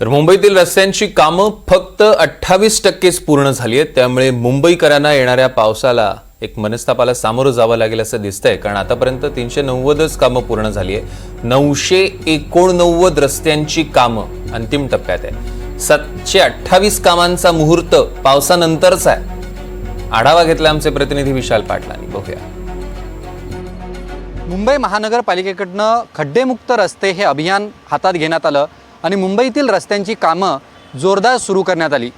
तर मुंबईतील रस्त्यांची कामं फक्त 28%च पूर्ण झाली आहेत। त्यामुळे मुंबईकरांना येणाऱ्या पावसाला एक मनस्तापाला सामोरं जावं लागेल असं दिसतंय, कारण आतापर्यंत 390च कामं पूर्ण झाली आहे। 989 रस्त्यांची कामं अंतिम टप्प्यात आहे। 728 कामांचा मुहूर्त पावसानंतरच आहे। आढावा घेतला आमचे प्रतिनिधी विशाल पाटलांनी, बघूया। मुंबई महानगरपालिकेकडनं खड्डेमुक्त रस्ते हे अभियान हातात घेण्यात आलं आणि मुंबईतील रस्त्यांची कामं जोरदार सुरू करण्यात आली।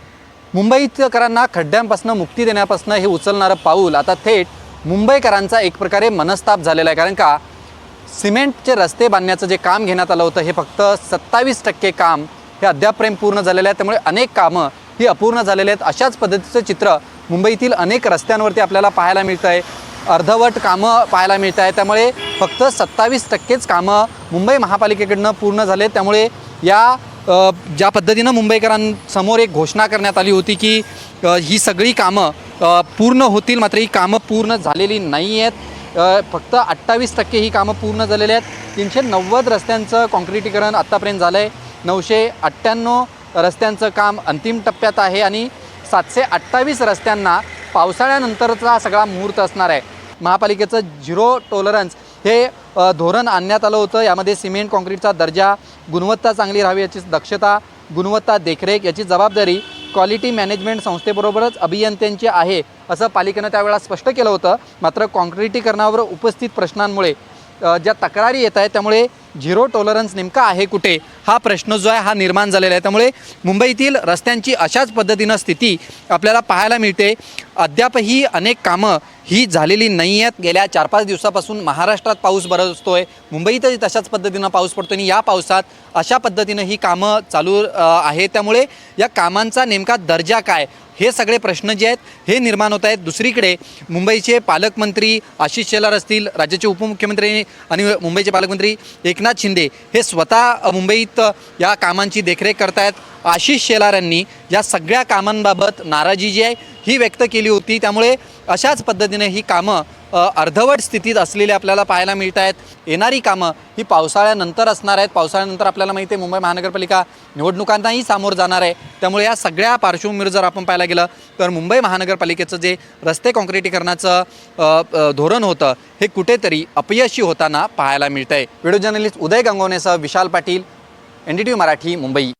मुंबईकरांना खड्ड्यांपासून मुक्ती देण्यापासून हे उचलणारं पाऊल आता थेट मुंबईकरांचा एक प्रकारे मनस्ताप झालेला आहे, कारण का सिमेंटचे रस्ते बांधण्याचं जे काम घेण्यात आलं होतं हे फक्त 27% काम हे अद्यापपर्यंत पूर्ण झालेलं आहे। त्यामुळे अनेक कामं ही अपूर्ण झालेली आहेत। अशाच पद्धतीचं चित्र मुंबईतील अनेक रस्त्यांवरती आपल्याला पाहायला मिळतं आहे। अर्धवट कामं पाहायला मिळत आहे। त्यामुळे फक्त 27%च कामं मुंबई महापालिकेकडनं पूर्ण झाले। त्यामुळे या ज्या पद्धतीनं मुंबईकरांसमोर एक घोषणा करण्यात आली होती की ही सगळी कामं पूर्ण होतील, मात्र ही कामं पूर्ण झालेली नाही आहेत। फक्त 28% ही कामं पूर्ण झालेली आहेत। 390 रस्त्यांचं काँक्रिटीकरण आत्तापर्यंत झालं आहे। 998 रस्त्यांचं काम अंतिम टप्प्यात आहे आणि 728 रस्त्यांना पावसाळ्यानंतरचा सगळा मुहूर्त असणार आहे। महापालिकेचं झिरो टॉलरन्स हे धोरण आणण्यात आलं होतं। यामध्ये सिमेंट काँक्रीटचा दर्जा, गुणवत्ता चांगली राहावी याची दक्षता, गुणवत्ता देखरेख याची जबाबदारी क्वालिटी मॅनेजमेंट संस्थेबरोबरच अभियंत्यांची आहे असं पालिकेनं त्यावेळेला स्पष्ट केलं होतं। मात्र काँक्रिटीकरणावर उपस्थित प्रश्नांमुळे ज्या तक्रारी येत आहेत त्यामुळे झिरो टॉलरन्स नेमका आहे कुठे हा प्रश्न जो आहे हा निर्माण झालेला आहे। त्यामुळे मुंबईतील रस्त्यांची अशाच पद्धतीनं स्थिती आपल्याला पाहायला मिळते। अद्यापही अनेक कामं ही झालेली नाही आहेत। गेल्या 4-5 दिवसापासून महाराष्ट्रात पाऊस बरसतोय, मुंबईतही तशाच पद्धतीनं पाऊस पडतो आणि या पावसात अशा पद्धतीनं ही कामं चालू आहे। त्यामुळे या कामांचा नेमका दर्जा काय हे सगळे प्रश्न जे आहेत हे निर्माण होत आहेत। दुसरीकडे मुंबईचे पालकमंत्री आशिष शेलार असतील, राज्याचे उपमुख्यमंत्री आणि मुंबईचे पालकमंत्री एकनाथ शिंदे हे स्वतः मुंबईत या कामांची देखरेख करतायत। आशिष शेलार यांनी या सगळ्या कामांबाबत नाराजी जी आहे ही व्यक्त केली होती। त्यामुळे अशाच पद्धतीने ही कामं अर्धवट स्थितीत असलेली आपल्याला पाहायला मिळत आहेत। येणारी कामं ही पावसाळ्यानंतर असणार आहेत। पावसाळ्यानंतर आपल्याला माहिती आहे मुंबई महानगरपालिका निवडणुकांनाही सामोरं जाणार आहे। त्यामुळे या सगळ्या पार्श्वभूमीवर जर आपण पाहायला गेलं तर मुंबई महानगरपालिकेचं जे रस्ते काँक्रिटीकरणाचं धोरण होतं हे कुठेतरी अपयशी होताना पाहायला मिळत आहे। व्हिडिओ जर्नलिस्ट उदय गंगवणेसह विशाल पाटील, NDTV मराठी, मुंबई।